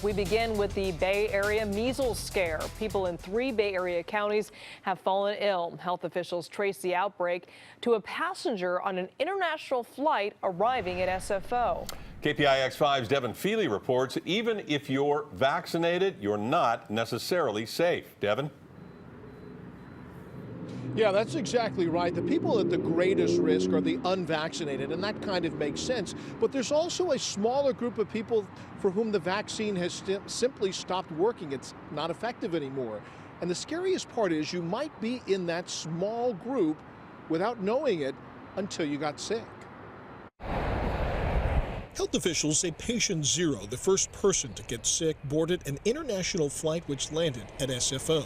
We begin with the Bay Area measles scare. People in 3 Bay Area counties have fallen ill. Health officials trace the outbreak to a passenger on an international flight arriving at SFO. KPIX 5's Devin Fehely reports even if you're vaccinated, you're not necessarily safe. Devin? Yeah, that's exactly right. The people at the greatest risk are the unvaccinated, and that kind of makes sense. But there's also a smaller group of people for whom the vaccine has simply stopped working. It's not effective anymore. And the scariest part is you might be in that small group without knowing it until you got sick. Health officials say patient zero, the first person to get sick, boarded an international flight which landed at SFO.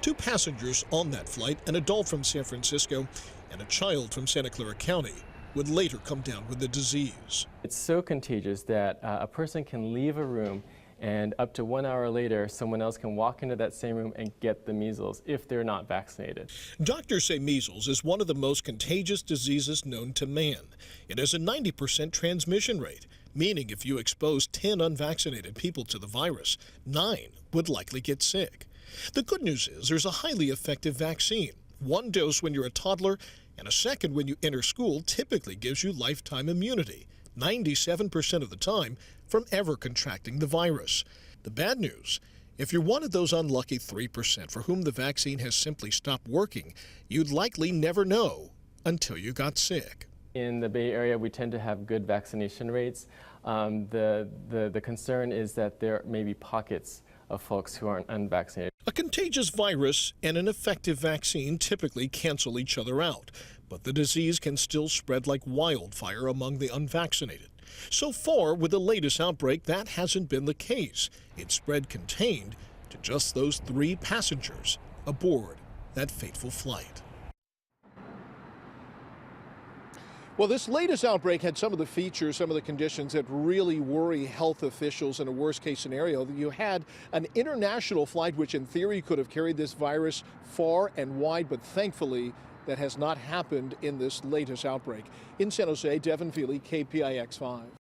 2 passengers on that flight, an adult from San Francisco and a child from Santa Cruz County, would later come down with the disease. It's so contagious that a person can leave a room and up to 1 hour later, someone else can walk into that same room and get the measles if they're not vaccinated. Doctors say measles is one of the most contagious diseases known to man. It has a 90% transmission rate, meaning if you expose 10 unvaccinated people to the virus, 9 would likely get sick. The good news is there's a highly effective vaccine. 1 dose when you're a toddler and a second when you enter school typically gives you lifetime immunity, 97% of the time, from ever contracting the virus. The bad news, if you're one of those unlucky 3% for whom the vaccine has simply stopped working, you'd likely never know until you got sick. In the Bay Area, we tend to have good vaccination rates. The concern is that there may be pockets of folks who aren't unvaccinated. A contagious virus and an effective vaccine typically cancel each other out, but the disease can still spread like wildfire among the unvaccinated. So far, with the latest outbreak, that hasn't been the case. It spread contained to just those 3 passengers aboard that fateful flight. Well, this latest outbreak had some of the features, some of the conditions that really worry health officials in a worst-case scenario. You had an international flight which in theory could have carried this virus far and wide, but thankfully that has not happened in this latest outbreak. In San Jose, Devin Fehely, KPIX 5.